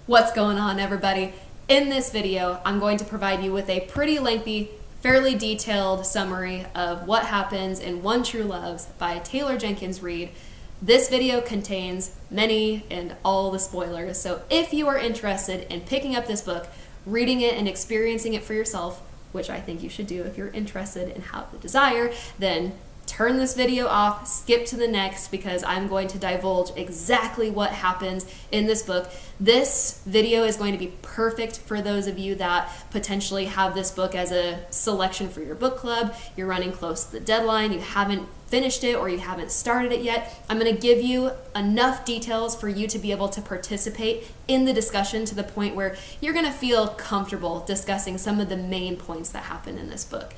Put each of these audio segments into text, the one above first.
What's going on, everybody? In this video, I'm going to provide you with a pretty lengthy, fairly detailed summary of what happens in One True Loves by Taylor Jenkins Reid. This video contains many and all the spoilers, so if you are interested in picking up this book, reading it, and experiencing it for yourself, which I think you should do if you're interested and have the desire, then turn this video off, skip to the next, because I'm going to divulge exactly what happens in this book. This video is going to be perfect for those of you that potentially have this book as a selection for your book club. You're running close to the deadline, you haven't finished it, or you haven't started it yet. I'm going to give you enough details for you to be able to participate in the discussion to the point where you're going to feel comfortable discussing some of the main points that happen in this book.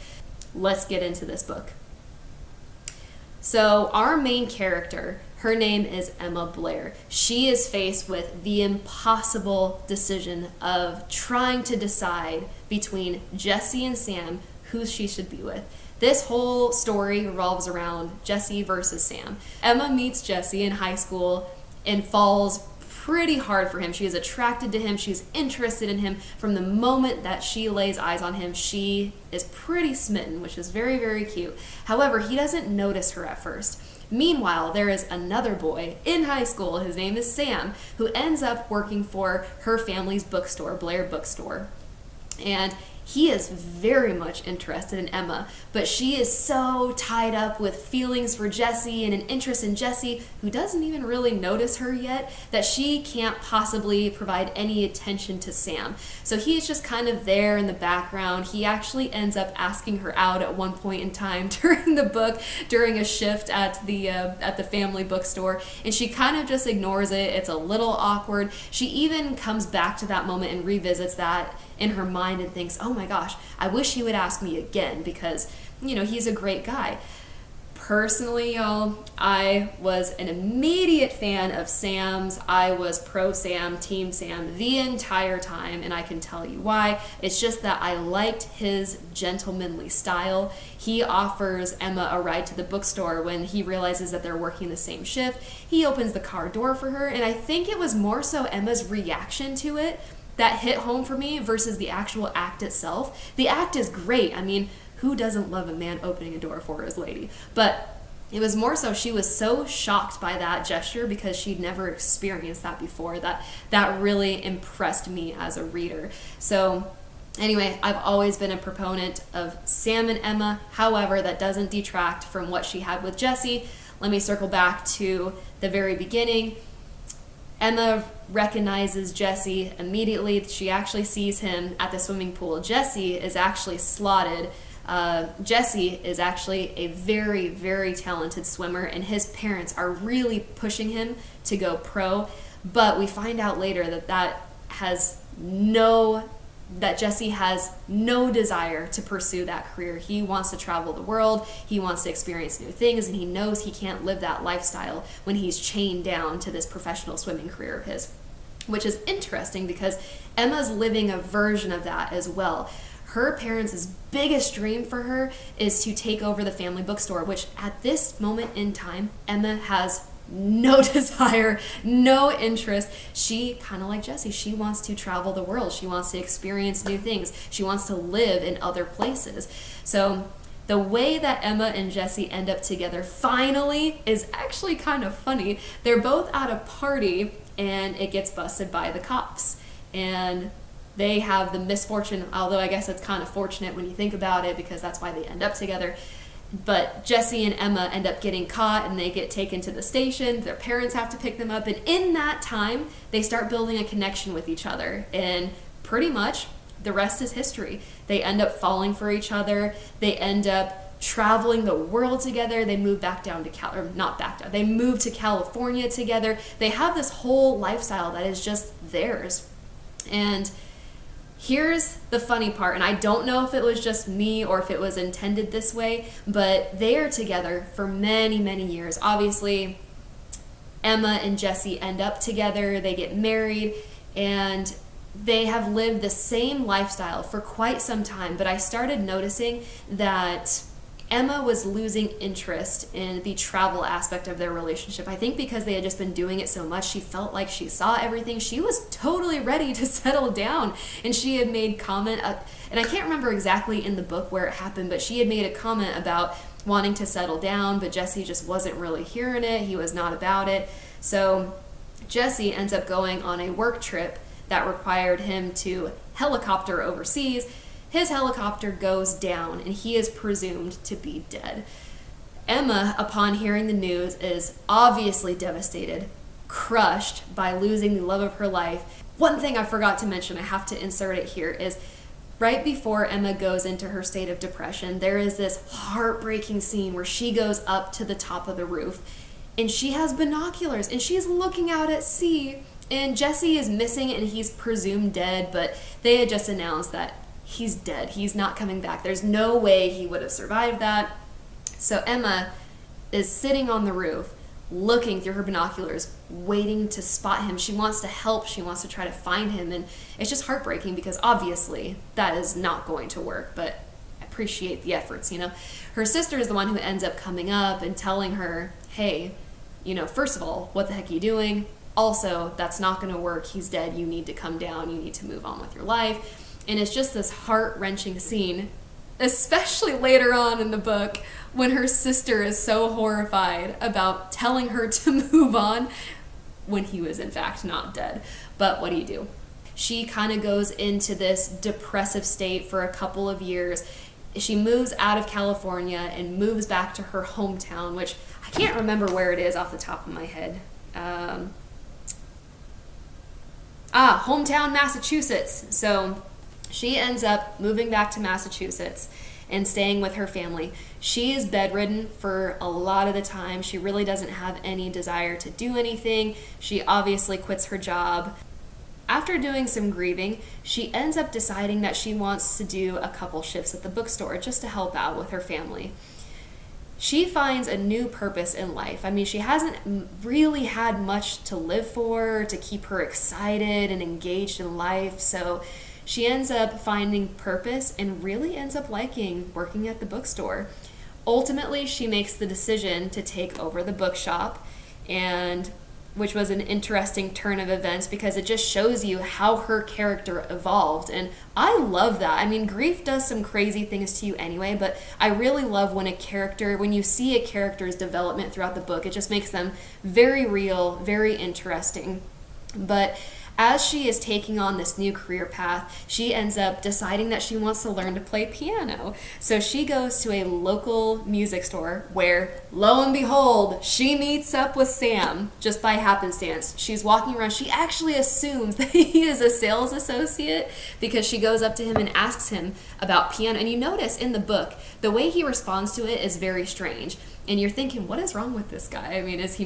Let's get into this book. So our main character, her name is Emma Blair. She is faced with the impossible decision of trying to decide between Jesse and Sam who she should be with. This whole story revolves around Jesse versus Sam. Emma meets Jesse in high school and falls pretty hard for him. She is attracted to him. She's interested in him. From the moment that she lays eyes on him, she is pretty smitten, which is very, very cute. However, he doesn't notice her at first. Meanwhile, there is another boy in high school, his name is Sam, who ends up working for her family's bookstore, Blair Bookstore. And he is very much interested in Emma, but she is so tied up with feelings for Jesse and an interest in Jesse, who doesn't even really notice her yet, that she can't possibly provide any attention to Sam. So he's just kind of there in the background. He actually ends up asking her out at one point in time during the book, during a shift at the family bookstore, and she kind of just ignores it. It's a little awkward. She even comes back to that moment and revisits that in her mind and thinks, oh my gosh, I wish he would ask me again, because, he's a great guy. Personally, y'all, I was an immediate fan of Sam's. I was pro Sam, team Sam the entire time, and I can tell you why. It's just that I liked his gentlemanly style. He offers Emma a ride to the bookstore when he realizes that they're working the same shift. He opens the car door for her, and I think it was more so Emma's reaction to it that hit home for me versus the actual act itself. The act is great. I mean, who doesn't love a man opening a door for his lady? But it was more so she was so shocked by that gesture because she'd never experienced that before. That really impressed me as a reader. So anyway, I've always been a proponent of Sam and Emma. However, that doesn't detract from what she had with Jesse. Let me circle back to the very beginning. Emma recognizes Jesse immediately. She actually sees him at the swimming pool. Jesse is actually slotted. Jesse is actually a very, very talented swimmer, and his parents are really pushing him to go pro. But we find out later that Jesse has no desire to pursue that career. He wants to travel the world, he wants to experience new things, and he knows he can't live that lifestyle when he's chained down to this professional swimming career of his. Which is interesting because Emma's living a version of that as well. Her parents' biggest dream for her is to take over the family bookstore, which at this moment in time, Emma has no desire, no interest. She, kind of like Jesse, she wants to travel the world. She wants to experience new things. She wants to live in other places. So the way that Emma and Jesse end up together finally is actually kind of funny. They're both at a party and it gets busted by the cops. And they have the misfortune, although I guess it's kind of fortunate when you think about it because that's why they end up together. But Jesse and Emma end up getting caught and they get taken to the station. Their parents have to pick them up. And in that time, they start building a connection with each other. And pretty much the rest is history. They end up falling for each other. They end up traveling the world together. They move back down to they move to California together. They have this whole lifestyle that is just theirs. And here's the funny part, and I don't know if it was just me or if it was intended this way, but they are together for many, many years. Obviously, Emma and Jesse end up together, they get married, and they have lived the same lifestyle for quite some time. But I started noticing that Emma was losing interest in the travel aspect of their relationship. I think because they had just been doing it so much, she felt like she saw everything. She was totally ready to settle down. And she had made comment, and I can't remember exactly in the book where it happened, but she had made a comment about wanting to settle down, but Jesse just wasn't really hearing it. He was not about it. So Jesse ends up going on a work trip that required him to helicopter overseas. His helicopter goes down and he is presumed to be dead. Emma, upon hearing the news, is obviously devastated, crushed by losing the love of her life. One thing I forgot to mention, I have to insert it here, is right before Emma goes into her state of depression, there is this heartbreaking scene where she goes up to the top of the roof and she has binoculars and she's looking out at sea, and Jesse is missing and he's presumed dead, but they had just announced that he's dead. He's not coming back. There's no way he would have survived that. So Emma is sitting on the roof, looking through her binoculars, waiting to spot him. She wants to help. She wants to try to find him. And it's just heartbreaking because obviously that is not going to work, but I appreciate the efforts, you know. Her sister is the one who ends up coming up and telling her, hey, you know, first of all, what the heck are you doing? Also, that's not going to work. He's dead. You need to come down. You need to move on with your life. And it's just this heart-wrenching scene, especially later on in the book when her sister is so horrified about telling her to move on when he was in fact not dead. But what do? She kind of goes into this depressive state for a couple of years. She moves out of California and moves back to her hometown, which I can't remember where it is off the top of my head. Hometown, Massachusetts. So she ends up moving back to Massachusetts and staying with her family. She is bedridden for a lot of the time. She really doesn't have any desire to do anything. She obviously quits her job. After doing some grieving, she ends up deciding that she wants to do a couple shifts at the bookstore just to help out with her family. She finds a new purpose in life. I mean, she hasn't really had much to live for, to keep her excited and engaged in life, so she ends up finding purpose and really ends up liking working at the bookstore. Ultimately, she makes the decision to take over the bookshop, and which was an interesting turn of events because it just shows you how her character evolved. And I love that. I mean, grief does some crazy things to you anyway, but I really love when when you see a character's development throughout the book, it just makes them very real, very interesting. But as she is taking on this new career path, she ends up deciding that she wants to learn to play piano. So she goes to a local music store where, lo and behold, she meets up with Sam just by happenstance. She's walking around. She actually assumes that he is a sales associate because she goes up to him and asks him about piano. And you notice in the book, the way he responds to it is very strange. And you're thinking, what is wrong with this guy? I mean, is she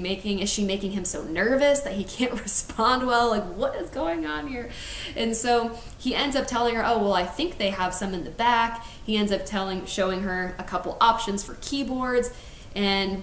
making him so nervous that he can't respond well? Like, what is going on here? And so he ends up telling her, oh, well, I think they have some in the back. He ends up showing her a couple options for keyboards, and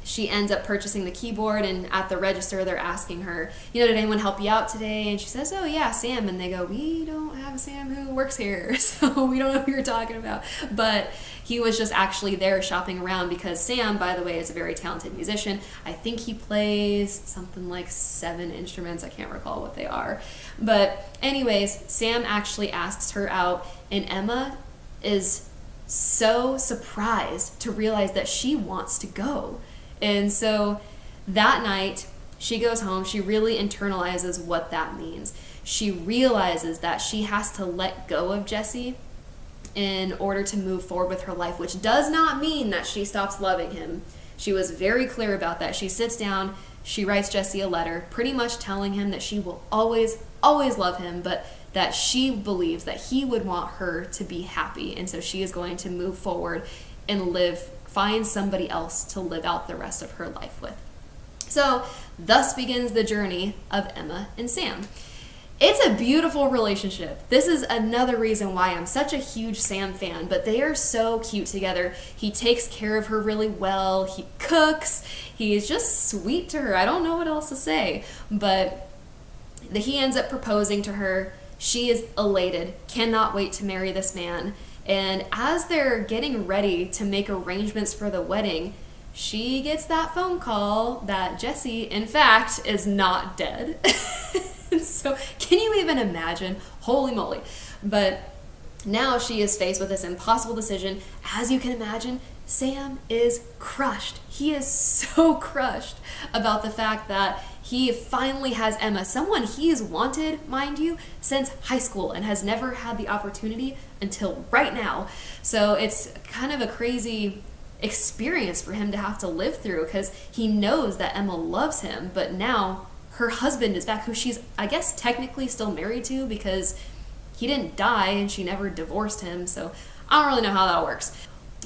she ends up purchasing the keyboard, and at the register they're asking her, you know, did anyone help you out today? And she says, oh yeah, Sam. And they go, we don't have a Sam who works here, so we don't know who you're talking about. But he was just actually there shopping around because Sam, by the way, is a very talented musician. I think he plays something like 7 instruments. I can't recall what they are. But anyways, Sam actually asks her out, and Emma is so surprised to realize that she wants to go. And so that night, she goes home. She really internalizes what that means. She realizes that she has to let go of Jesse in order to move forward with her life, which does not mean that she stops loving him. She was very clear about that. She sits down, she writes Jesse a letter, pretty much telling him that she will always, always love him, but that she believes that he would want her to be happy. And so she is going to move forward and find somebody else to live out the rest of her life with. So thus begins the journey of Emma and Sam. It's a beautiful relationship. This is another reason why I'm such a huge Sam fan, but they are so cute together. He takes care of her really well. He cooks. He is just sweet to her. I don't know what else to say, but he ends up proposing to her. She is elated, cannot wait to marry this man. And as they're getting ready to make arrangements for the wedding, she gets that phone call that Jesse, in fact, is not dead. So can you even imagine? Holy moly. But now she is faced with this impossible decision. As you can imagine, Sam is crushed. He is so crushed about the fact that he finally has Emma, someone he's wanted, mind you, since high school and has never had the opportunity until right now. So it's kind of a crazy experience for him to have to live through, because he knows that Emma loves him, but now her husband is back, who she's, I guess, technically still married to because he didn't die and she never divorced him. So I don't really know how that works.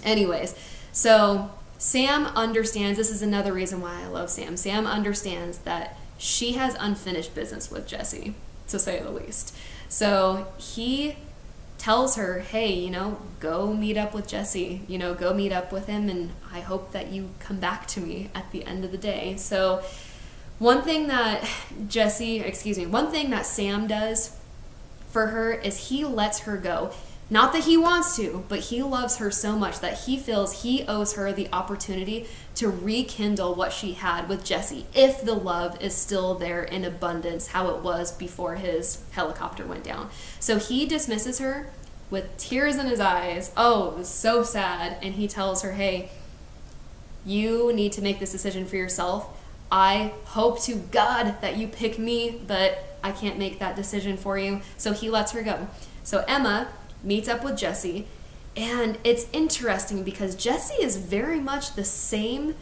Anyways, so Sam understands, this is another reason why I love Sam. Sam understands that she has unfinished business with Jesse, to say the least. So he tells her, hey, go meet up with Jesse, go meet up with him, and I hope that you come back to me at the end of the day. So one thing that Sam does for her is he lets her go. Not that he wants to, but he loves her so much that he feels he owes her the opportunity to rekindle what she had with Jesse, if the love is still there in abundance, how it was before his helicopter went down. So he dismisses her with tears in his eyes. Oh, it was so sad. And he tells her, hey, you need to make this decision for yourself. I hope to God that you pick me, but I can't make that decision for you. So he lets her go. So Emma meets up with Jesse, and it's interesting because Jesse is very much the same,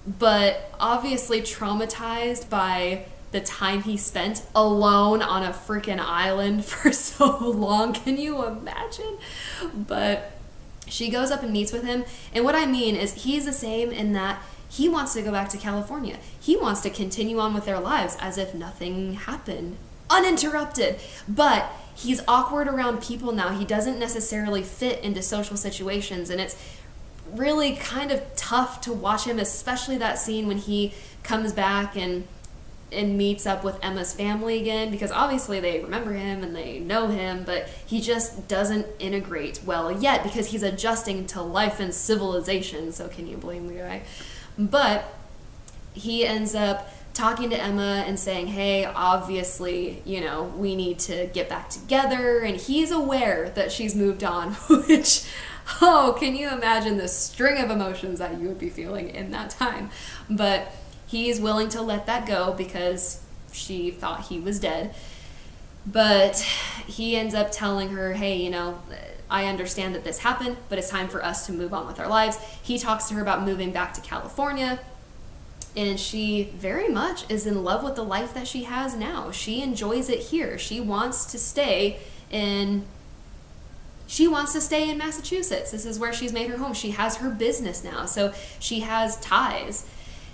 but obviously traumatized by the time he spent alone on a freaking island for so long. Can you imagine? But she goes up and meets with him, and what I mean is he's the same in that he wants to go back to California. He wants to continue on with their lives as if nothing happened, uninterrupted. But he's awkward around people now. He doesn't necessarily fit into social situations, and it's really kind of tough to watch him, especially that scene when he comes back and meets up with Emma's family again, because obviously they remember him and they know him, but he just doesn't integrate well yet because he's adjusting to life and civilization. So can you blame the guy? But he ends up talking to Emma and saying, hey, obviously, we need to get back together. And he's aware that she's moved on, which, can you imagine the string of emotions that you would be feeling in that time? But he's willing to let that go because she thought he was dead. But he ends up telling her, hey, I understand that this happened, but it's time for us to move on with our lives. He talks to her about moving back to California, and she very much is in love with the life that she has now. She enjoys it here. She wants to stay in Massachusetts. This is where she's made her home. She has her business now, so she has ties.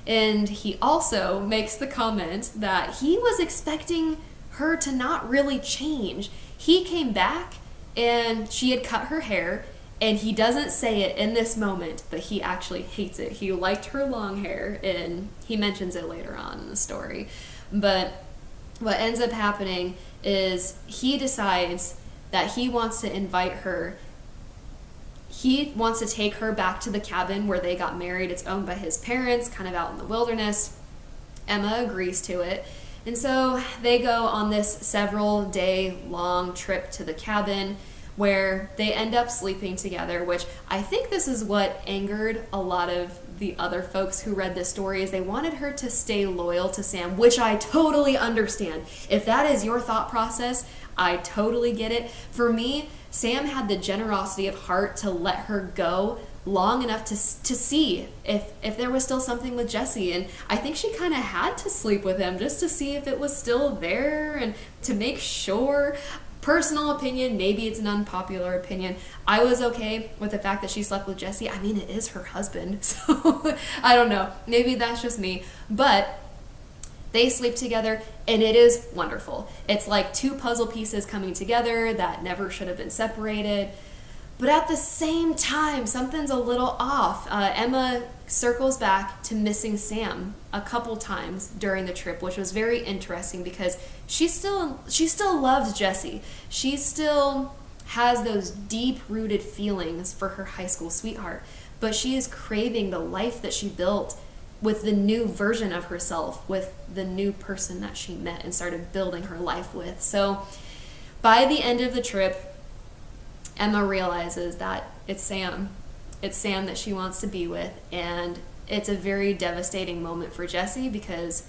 And he also makes the comment that he was expecting her to not really change. He came back and she had cut her hair, and he doesn't say it in this moment, but he actually hates it. He liked her long hair, and he mentions it later on in the story. But what ends up happening is he decides that he wants to invite her. He wants to take her back to the cabin where they got married. It's owned by his parents, kind of out in the wilderness. Emma agrees to it. And so they go on this several-day-long trip to the cabin where they end up sleeping together, which I think this is what angered a lot of the other folks who read this story, is they wanted her to stay loyal to Sam, which I totally understand. If that is your thought process, I totally get it. For me, Sam had the generosity of heart to let her go long enough to see if there was still something with Jesse, and I think she kind of had to sleep with him just to see if it was still there and to make sure. Personal opinion, maybe it's an unpopular opinion, I was okay with the fact that she slept with Jesse. I mean, it is her husband, so I don't know, maybe that's just me, but they sleep together and it is wonderful. It's like two puzzle pieces coming together that never should have been separated. But at the same time, something's a little off. Emma circles back to missing Sam a couple times during the trip, which was very interesting because she still loves Jesse. She still has those deep-rooted feelings for her high school sweetheart, but she is craving the life that she built with the new version of herself, with the new person that she met and started building her life with. So by the end of the trip, Emma realizes that it's Sam. It's Sam that she wants to be with, and it's a very devastating moment for Jesse because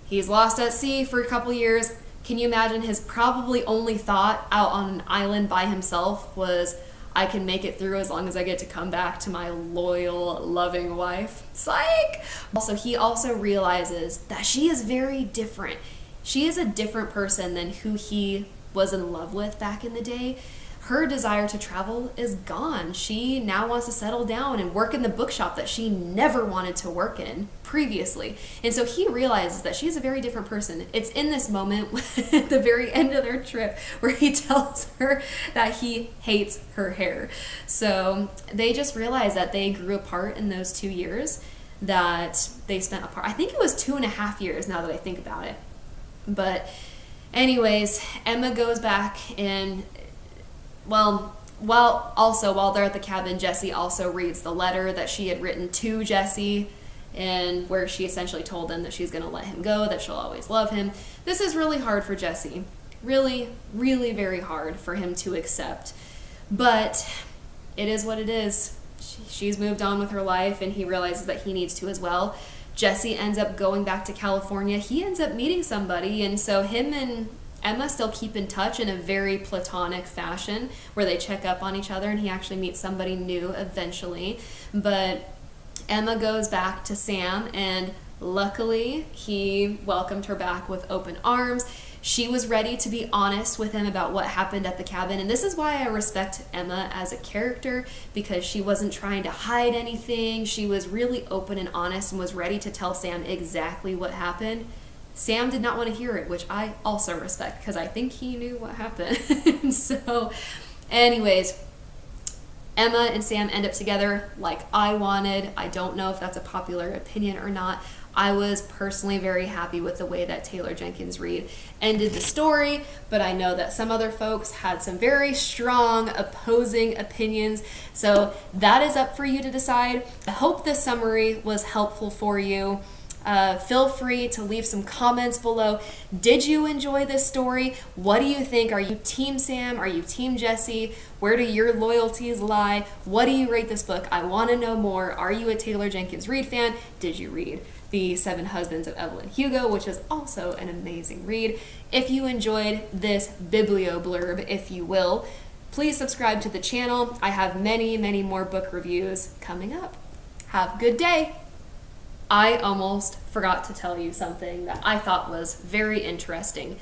he's lost at sea for a couple years. Can you imagine his probably only thought out on an island by himself was, I can make it through as long as I get to come back to my loyal, loving wife. Psych! Also, he also realizes that she is very different. She is a different person than who he was in love with back in the day. Her desire to travel is gone. She now wants to settle down and work in the bookshop that she never wanted to work in previously. And so he realizes that she's a very different person. It's in this moment at the very end of their trip where he tells her that he hates her hair. So they just realize that they grew apart in those 2 years that they spent apart. I think it was 2.5 years now that I think about it. But anyways, Emma goes back and while they're at the cabin, Jesse also reads the letter that she had written to Jesse, and where she essentially told him that she's going to let him go, that she'll always love him. This is really hard for Jesse. Really, really very hard for him to accept. But it is what it is. She's moved on with her life, and he realizes that he needs to as well. Jesse ends up going back to California. He ends up meeting somebody, and so him and Emma still keep in touch in a very platonic fashion where they check up on each other, and he actually meets somebody new eventually. But Emma goes back to Sam, and luckily he welcomed her back with open arms. She was ready to be honest with him about what happened at the cabin, and this is why I respect Emma as a character, because she wasn't trying to hide anything. She was really open and honest and was ready to tell Sam exactly what happened. Sam did not want to hear it, which I also respect because I think he knew what happened. So anyways, Emma and Sam end up together like I wanted. I don't know if that's a popular opinion or not. I was personally very happy with the way that Taylor Jenkins Reid ended the story, but I know that some other folks had some very strong opposing opinions. So that is up for you to decide. I hope this summary was helpful for you. Feel free to leave some comments below. Did you enjoy this story? What do you think? Are you Team Sam? Are you Team Jesse? Where do your loyalties lie? What do you rate this book? I want to know more. Are you a Taylor Jenkins Reid fan? Did you read The 7 Husbands of Evelyn Hugo, which is also an amazing read? If you enjoyed this biblio blurb, if you will, please subscribe to the channel. I have many, many more book reviews coming up. Have a good day. I almost forgot to tell you something that I thought was very interesting.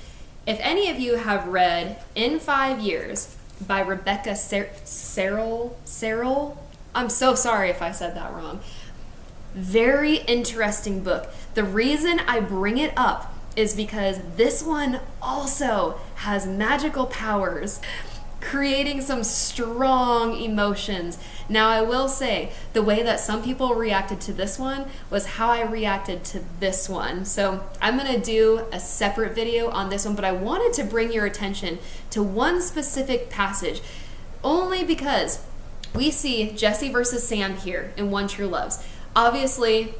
If any of you have read In 5 Years by Rebecca Serle, I'm so sorry if I said that wrong. Very interesting book. The reason I bring it up is because this one also has magical powers, creating some strong emotions. Now, I will say, the way that some people reacted to this one was how I reacted to this one. So I'm going to do a separate video on this one, but I wanted to bring your attention to one specific passage, only because we see Jesse versus Sam here in One True Loves. Obviously,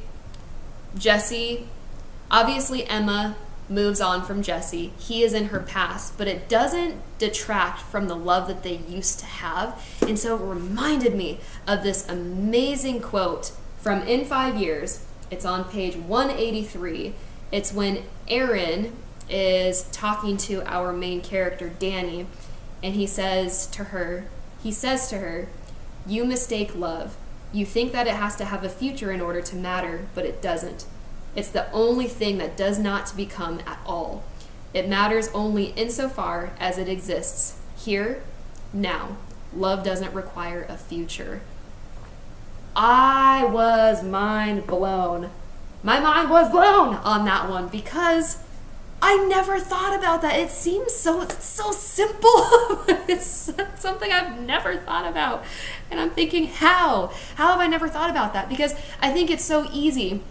Emma moves on from Jesse. He is in her past, but it doesn't detract from the love that they used to have. And so it reminded me of this amazing quote from In 5 Years. It's on page 183. It's when Aaron is talking to our main character, Danny, and he says to her, "You mistake love. You think that it has to have a future in order to matter, but it doesn't. It's the only thing that does not become at all. It matters only insofar as it exists here, now. Love doesn't require a future." I was mind blown. My mind was blown on that one because I never thought about that. It seems so simple. It's something I've never thought about. And I'm thinking, how? How have I never thought about that? Because I think it's so easy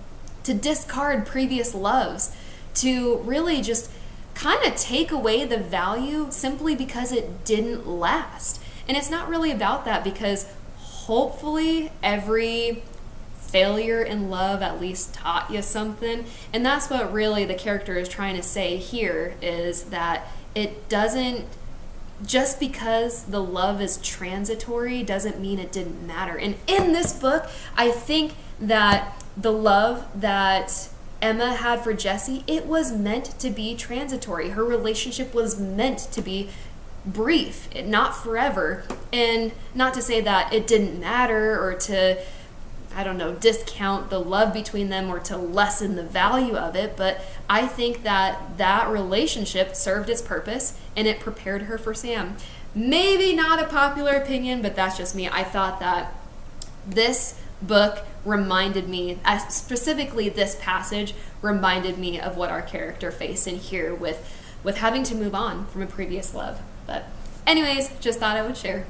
to discard previous loves, to really just kind of take away the value simply because it didn't last. And it's not really about that, because hopefully every failure in love at least taught you something. And that's what really the character is trying to say here, is that it doesn't, just because the love is transitory doesn't mean it didn't matter. And in this book, I think that the love that Emma had for Jesse, it was meant to be transitory. Her relationship was meant to be brief, not forever. And not to say that it didn't matter, or to, I don't know, discount the love between them, or to lessen the value of it, but I think that that relationship served its purpose and it prepared her for Sam. Maybe not a popular opinion, but that's just me. I thought that this book reminded me, specifically this passage reminded me of what our character faced in here with having to move on from a previous love. But anyways, just thought I would share.